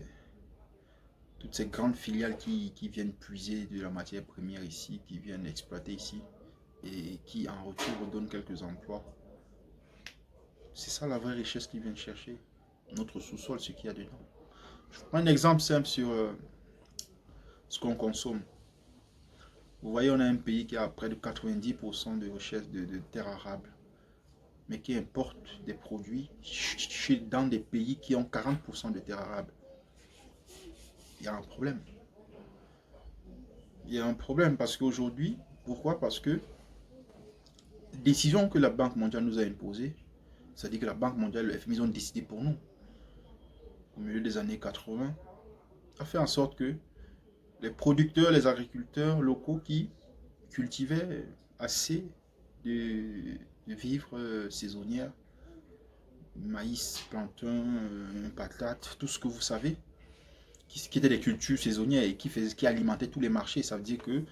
grandes filiales qui viennent puiser de la matière première ici, qui viennent exploiter ici, et qui en retour donnent quelques emplois. C'est ça la vraie richesse qu'ils viennent chercher. Notre sous-sol, ce qu'il y a dedans. Je prends un exemple simple sur ce qu'on consomme. Vous voyez, on a un pays qui a près de 90% de richesse de terres arables, mais qui importe des produits dans des pays qui ont 40% de terres arables. Il y a un problème. Il y a un problème parce qu'aujourd'hui, pourquoi? Parce que décision que la Banque mondiale nous a imposée, c'est-à-dire que la Banque mondiale et le FMI ont décidé pour nous, au milieu des années 80, a fait en sorte que les producteurs, les agriculteurs locaux qui cultivaient assez de vivres saisonnières, maïs, plantain, patates, tout ce que vous savez, qui étaient des cultures saisonnières et qui alimentaient tous les marchés. Ça veut dire que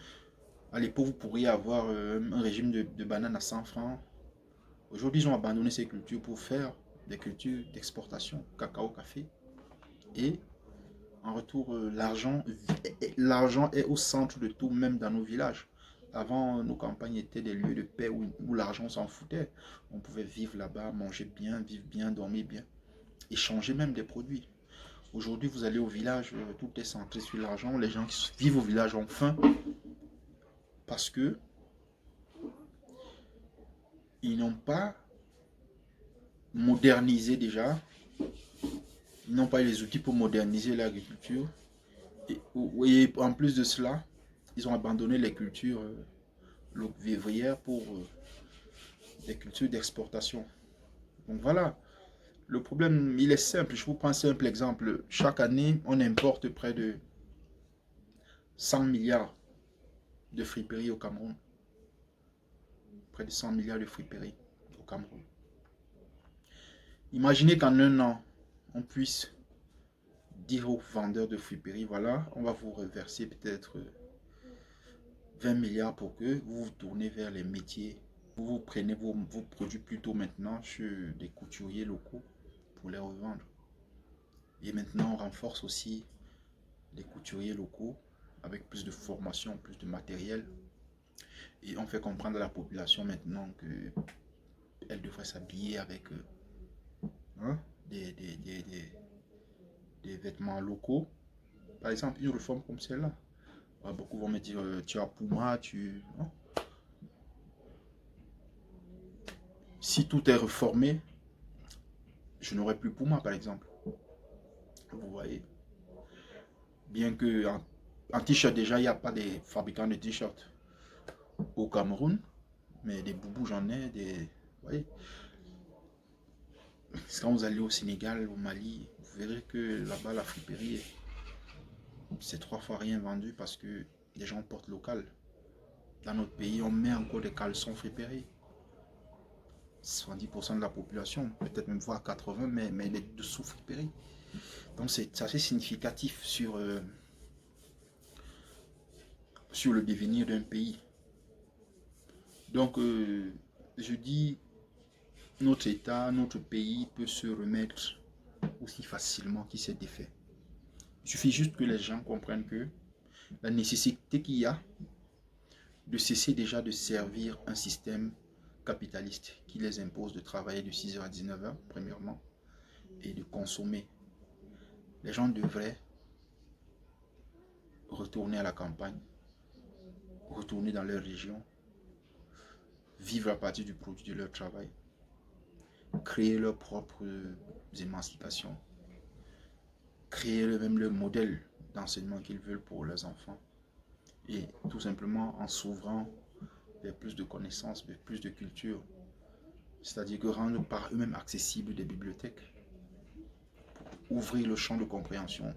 à l'époque, vous pourriez avoir un régime de bananes à 100 francs. Aujourd'hui, ils ont abandonné ces cultures pour faire des cultures d'exportation, cacao, café. Et en retour, l'argent est au centre de tout, même dans nos villages. Avant, nos campagnes étaient des lieux de paix où l'argent s'en foutait. On pouvait vivre là-bas, manger bien, vivre bien, dormir bien, échanger même des produits. Aujourd'hui, vous allez au village, tout est centré sur l'argent. Les gens qui vivent au village ont faim parce que ils n'ont pas modernisé déjà. Ils n'ont pas les outils pour moderniser l'agriculture. Et en plus de cela, ils ont abandonné les cultures vivrières pour des cultures d'exportation. Donc voilà, le problème, il est simple. Je vous prends un simple exemple. Chaque année, on importe près de 100 milliards de friperies au Cameroun. Près de 100 milliards de friperies au Cameroun. Imaginez qu'en un an, on puisse dire aux vendeurs de friperies, voilà, on va vous reverser peut-être 20 milliards pour que vous vous tournez vers les métiers. Vous prenez vos produits plutôt maintenant chez des couturiers locaux pour les revendre. Et maintenant, on renforce aussi les couturiers locaux avec plus de formation, plus de matériel. Et on fait comprendre à la population maintenant qu'elle devrait s'habiller avec hein, des vêtements locaux. Par exemple, une réforme comme celle-là. Beaucoup vont me dire, tu as Puma, non. Si tout est reformé, je n'aurai plus Puma, par exemple. Vous voyez. Bien que en t-shirt, déjà, il n'y a pas des fabricants de t-shirts au Cameroun. Mais des boubous, j'en ai. Vous voyez. Quand vous allez au Sénégal, au Mali, vous verrez que là-bas, la friperie, c'est 3 fois rien vendu parce que les gens portent local. Dans notre pays, on met encore des caleçons friperies. 70% de la population, peut-être même voire 80, mais il est de souffle péri. Donc c'est assez significatif sur le devenir d'un pays. Donc je dis, notre État, notre pays peut se remettre aussi facilement qu'il s'est défait. Il suffit juste que les gens comprennent que la nécessité qu'il y a de cesser déjà de servir un système capitaliste qui les impose de travailler de 6h à 19h, premièrement, et de consommer. Les gens devraient retourner à la campagne, retourner dans leur région, vivre à partir du produit de leur travail, créer leurs propres émancipations, créer même le modèle d'enseignement qu'ils veulent pour leurs enfants, et tout simplement en s'ouvrant vers plus de connaissances, vers plus de culture, c'est-à-dire que rendre par eux-mêmes accessibles des bibliothèques, ouvrir le champ de compréhension,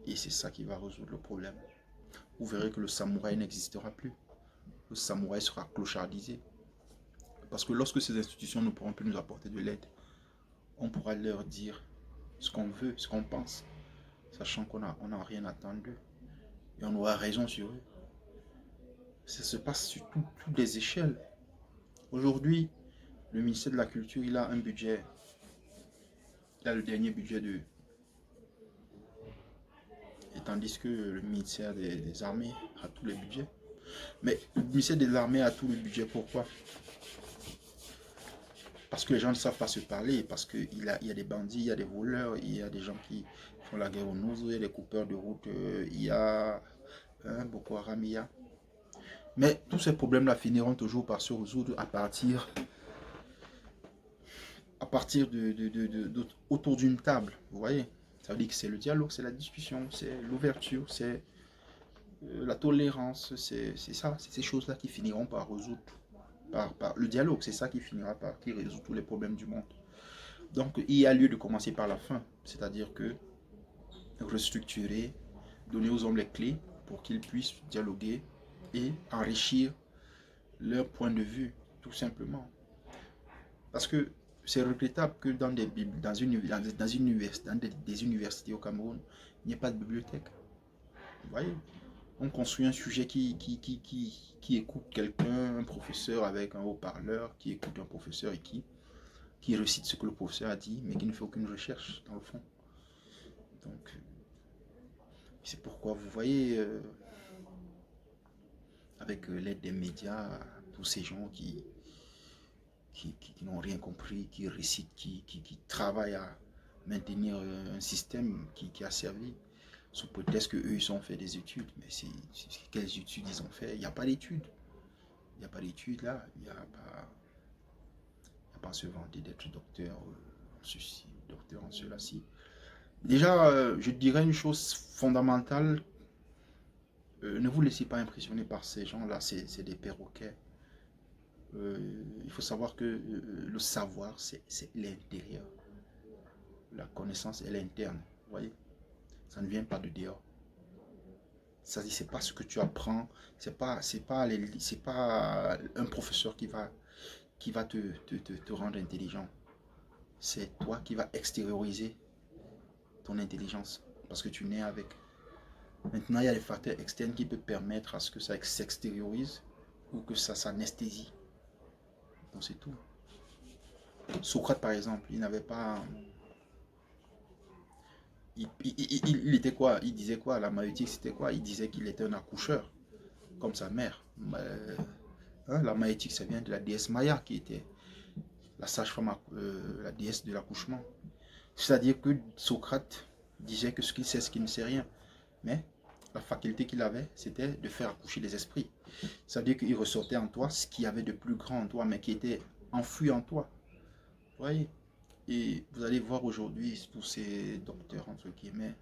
et c'est ça qui va résoudre le problème. Vous verrez que le samouraï n'existera plus, le samouraï sera clochardisé, parce que lorsque ces institutions ne pourront plus nous apporter de l'aide, on pourra leur dire ce qu'on veut, ce qu'on pense, sachant qu'on n'a rien attendu, et on aura raison sur eux. Ça se passe sur toutes les échelles. Aujourd'hui, le ministère de la Culture, il a un budget, il a le dernier budget de... Et tandis que le ministère des Armées a tous les budgets. Mais le ministère des Armées a tout le budget, pourquoi? Parce que les gens ne savent pas se parler, parce qu'il y a des bandits, il y a des voleurs, il y a des gens qui font la guerre aux nous, il y a des coupeurs de route, il y a Boko Haram, il y a... Mais tous ces problèmes-là finiront toujours par se résoudre à partir autour d'une table, vous voyez. Ça veut dire que c'est le dialogue, c'est la discussion, c'est l'ouverture, c'est la tolérance, c'est ça, c'est ces choses-là qui finiront par résoudre, par le dialogue, c'est ça qui finira par, qui résout tous les problèmes du monde. Donc il y a lieu de commencer par la fin, c'est-à-dire que restructurer, donner aux hommes les clés pour qu'ils puissent dialoguer et enrichir leur point de vue, tout simplement. Parce que c'est regrettable que dans des universités au Cameroun, il n'y ait pas de bibliothèque. Vous voyez, on construit un sujet qui écoute quelqu'un, un professeur avec un haut-parleur, qui écoute un professeur et qui récite ce que le professeur a dit, mais qui ne fait aucune recherche dans le fond. Donc, c'est pourquoi vous voyez, avec l'aide des médias, tous ces gens qui n'ont rien compris, qui récitent, qui travaillent à maintenir un système qui a servi, sous prétexte qu'eux, ils ont fait des études. Mais quelles études ils ont fait? Il n'y a pas d'études. Il n'y a pas d'études là. Il n'y a pas à se vanter d'être docteur en ceci, docteur en cela-ci. Déjà, je dirais une chose fondamentale. Ne vous laissez pas impressionner par ces gens-là. C'est des perroquets. Il faut savoir que le savoir, c'est l'intérieur. La connaissance, elle est interne. Vous voyez, ça ne vient pas de dehors. Ça dit, c'est pas ce que tu apprends, c'est pas un professeur qui va te rendre intelligent. C'est toi qui vas extérioriser ton intelligence parce que tu nais avec. Maintenant, il y a des facteurs externes qui peuvent permettre à ce que ça s'extériorise ou que ça s'anesthésie. Donc c'est tout. Socrate, par exemple, il n'avait pas... Il était quoi? Il disait quoi? La maïotique, c'était quoi? Il disait qu'il était un accoucheur, comme sa mère. La maïotique, ça vient de la déesse Maya, qui était la sage-femme, la déesse de l'accouchement. C'est-à-dire que Socrate disait que ce qu'il sait, ce qu'il ne sait rien. Mais la faculté qu'il avait, c'était de faire accoucher les esprits. C'est-à-dire qu'il ressortait en toi ce qu'il y avait de plus grand en toi, mais qui était enfoui en toi. Vous voyez? Et vous allez voir aujourd'hui tous ces docteurs, entre guillemets,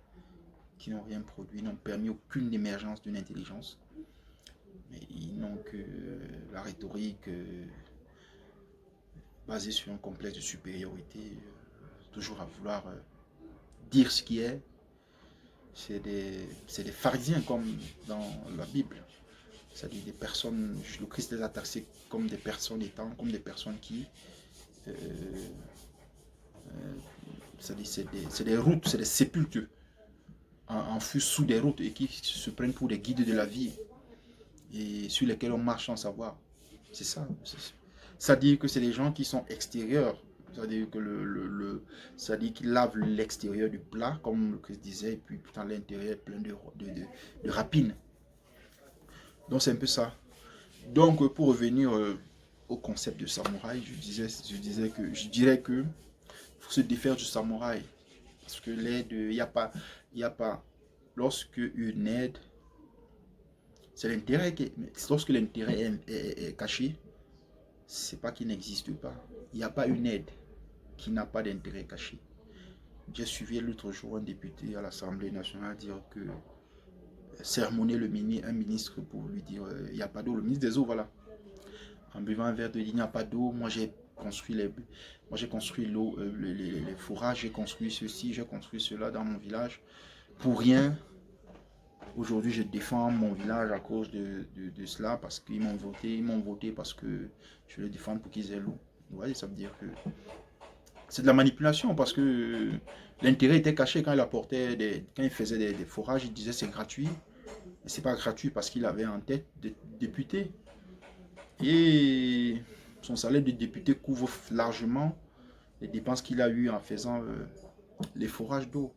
qui n'ont rien produit, n'ont permis aucune émergence d'une intelligence. Mais ils n'ont que la rhétorique basée sur un complexe de supériorité, toujours à vouloir dire ce qui est. C'est des pharisiens comme dans la Bible. c'est-à-dire des personnes, le Christ les a taxés comme des personnes étant, comme des personnes qui, euh, c'est-à-dire c'est des routes, c'est des sépulcres enfouis sous des routes et qui se prennent pour des guides de la vie et sur lesquels on marche sans savoir. C'est ça. C'est-à-dire que c'est des gens qui sont extérieurs. C'est-à-dire que c'est-à-dire qu'ils lavent l'extérieur du plat, comme le Christ disait, et puis dans l'intérieur est plein de rapines. Donc c'est un peu ça. Donc pour revenir au concept de samouraï, je dirais que faut se défaire du samouraï. Parce que l'aide, il n'y a pas, lorsque une aide, c'est l'intérêt lorsque l'intérêt est caché, c'est pas qu'il n'existe pas. Il n'y a pas une aide qui n'a pas d'intérêt caché. J'ai suivi l'autre jour un député à l'Assemblée nationale dire que sermonner un ministre pour lui dire il n'y a pas d'eau, le ministre des eaux, voilà. En buvant un verre de il n'y a pas d'eau, moi j'ai construit l'eau, les fourrages, j'ai construit ceci, j'ai construit cela dans mon village. Pour rien, aujourd'hui je défends mon village à cause de cela, parce qu'ils m'ont voté parce que je le défends pour qu'ils aient l'eau. Vous voyez, ça veut dire que c'est de la manipulation, parce que l'intérêt était caché quand quand il faisait des forages, il disait c'est gratuit. Et c'est pas gratuit parce qu'il avait en tête des députés. Et son salaire de député couvre largement les dépenses qu'il a eues en faisant les forages d'eau.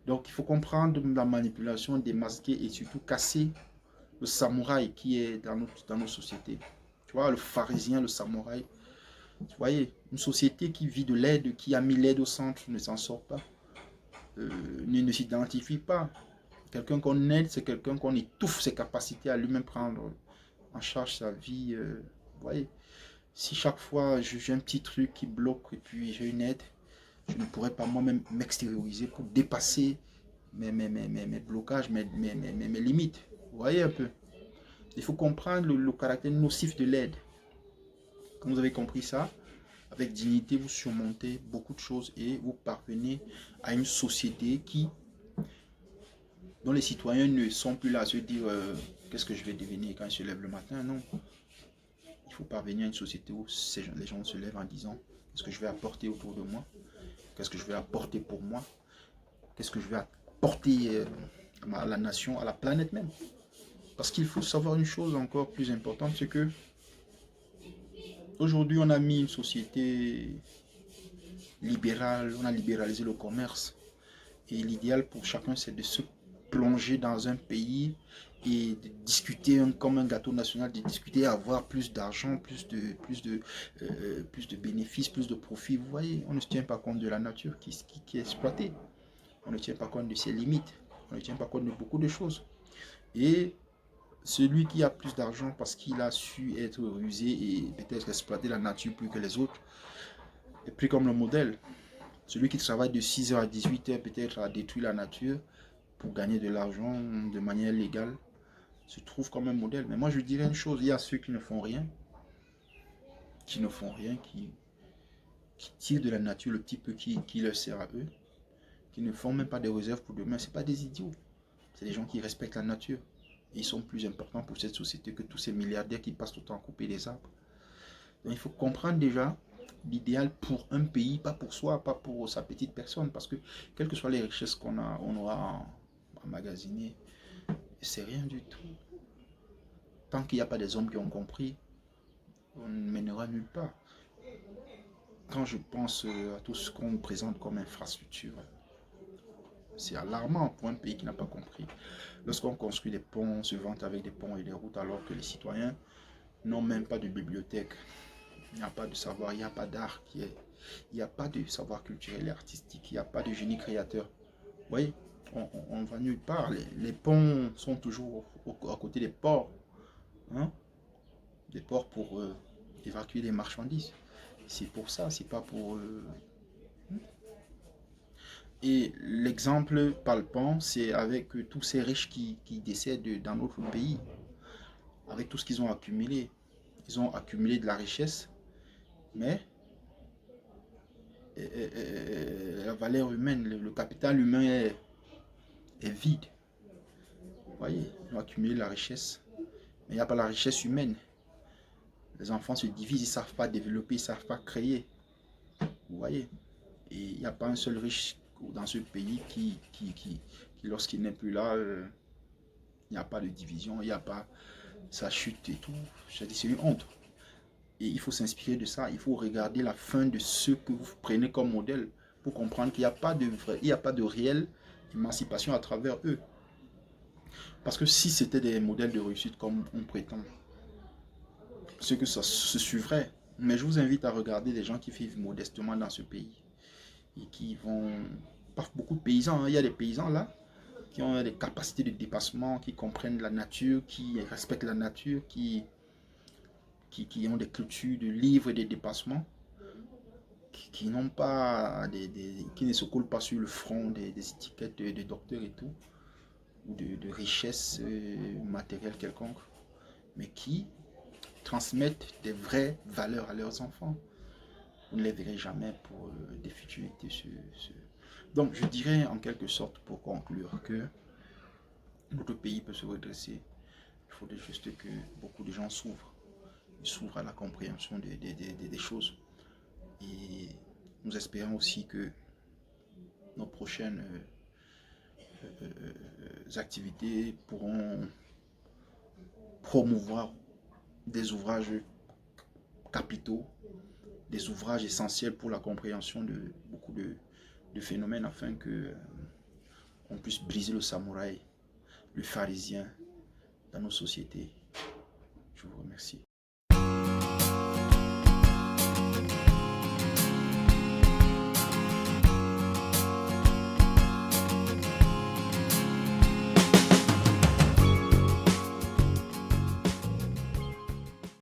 Donc il faut comprendre la manipulation, démasquer et surtout casser le samouraï qui est dans nos sociétés. Tu vois, le pharisien, le samouraï. Vous voyez, une société qui vit de l'aide, qui a mis l'aide au centre, ne s'en sort pas, ne s'identifie pas. Quelqu'un qu'on aide, c'est quelqu'un qu'on étouffe ses capacités à lui-même prendre en charge sa vie. Vous voyez, si chaque fois j'ai un petit truc qui bloque et puis j'ai une aide, je ne pourrais pas moi-même m'extérioriser pour dépasser mes blocages, mes limites. Vous voyez un peu. Il faut comprendre le caractère nocif de l'aide. Quand vous avez compris ça, avec dignité, vous surmontez beaucoup de choses et vous parvenez à une société dont les citoyens ne sont plus là à se dire qu'est-ce que je vais devenir quand ils se lèvent le matin. Non. Il faut parvenir à une société où les gens se lèvent en disant qu'est-ce que je vais apporter autour de moi, qu'est-ce que je vais apporter pour moi, qu'est-ce que je vais apporter à la nation, à la planète même. Parce qu'il faut savoir une chose encore plus importante, c'est que aujourd'hui on a mis une société libérale, on a libéralisé le commerce. Et l'idéal pour chacun, c'est de se plonger dans un pays et de discuter comme un gâteau national, de discuter, avoir plus d'argent, plus de bénéfices, plus de profits. Vous voyez, on ne se tient pas compte de la nature qui est exploitée. On ne tient pas compte de ses limites. On ne tient pas compte de beaucoup de choses. Et celui qui a plus d'argent parce qu'il a su être rusé et peut-être exploiter la nature plus que les autres, est pris comme le modèle. Celui qui travaille de 6h à 18h peut-être à détruire la nature pour gagner de l'argent de manière légale, se trouve comme un modèle. Mais moi je dirais une chose, il y a ceux qui ne font rien, qui tirent de la nature le petit peu qui leur sert à eux, qui ne font même pas des réserves pour demain. Ce n'est pas des idiots, c'est des gens qui respectent la nature. Et ils sont plus importants pour cette société que tous ces milliardaires qui passent tout le temps à couper des arbres. Donc il faut comprendre déjà l'idéal pour un pays, pas pour soi, pas pour sa petite personne, parce que quelles que soient les richesses on aura emmagasinées, c'est rien du tout. Tant qu'il n'y a pas des hommes qui ont compris, on ne mènera nulle part. Quand je pense à tout ce qu'on nous présente comme infrastructure, c'est alarmant pour un pays qui n'a pas compris. Lorsqu'on construit des ponts, on se vante avec des ponts et des routes alors que les citoyens n'ont même pas de bibliothèque. Il n'y a pas de savoir, il n'y a pas d'art il n'y a pas de savoir culturel et artistique, il n'y a pas de génie créateur. Vous voyez, on ne va nulle part. Les ponts sont toujours à côté des ports. Hein? Des ports pour évacuer les marchandises. C'est pour ça, c'est pas pour... Et l'exemple palpant, c'est avec tous ces riches qui décèdent dans notre pays, avec tout ce qu'ils ont accumulé. Ils ont accumulé de la richesse, mais la valeur humaine, le capital humain est vide. Vous voyez, ils ont accumulé la richesse, Mais il n'y a pas la richesse humaine. Les enfants se divisent, ils ne savent pas développer, ils ne savent pas créer. Vous voyez? Et il n'y a pas un seul riche dans ce pays qui lorsqu'il n'est plus là, il n'y a pas de division, il n'y a pas sa chute et tout. C'est une honte. Et il faut s'inspirer de ça. Il faut regarder la fin de ceux que vous prenez comme modèle pour comprendre qu'il n'y a pas de vrai, il n'y a pas de réelle émancipation à travers eux. Parce que si c'était des modèles de réussite comme on prétend, c'est que ça se suivrait. Mais je vous invite à regarder les gens qui vivent modestement dans ce pays et qui vont... Pas beaucoup de paysans, hein. Il y a des paysans là qui ont des capacités de dépassement, qui comprennent la nature, qui respectent la nature, qui ont des cultures de livres et des dépassements, qui n'ont pas qui ne se collent pas sur le front des étiquettes de docteurs et tout, ou de richesses matérielles quelconques, mais qui transmettent des vraies valeurs à leurs enfants. Vous ne les verrez jamais pour des futurités. Donc je dirais en quelque sorte pour conclure que notre pays peut se redresser. Il faudrait juste que beaucoup de gens s'ouvrent. Ils s'ouvrent à la compréhension des choses. Et nous espérons aussi que nos prochaines activités pourront promouvoir des ouvrages capitaux, des ouvrages essentiels pour la compréhension de beaucoup de phénomènes afin que on puisse briser le samouraï, le pharisien dans nos sociétés. Je vous remercie.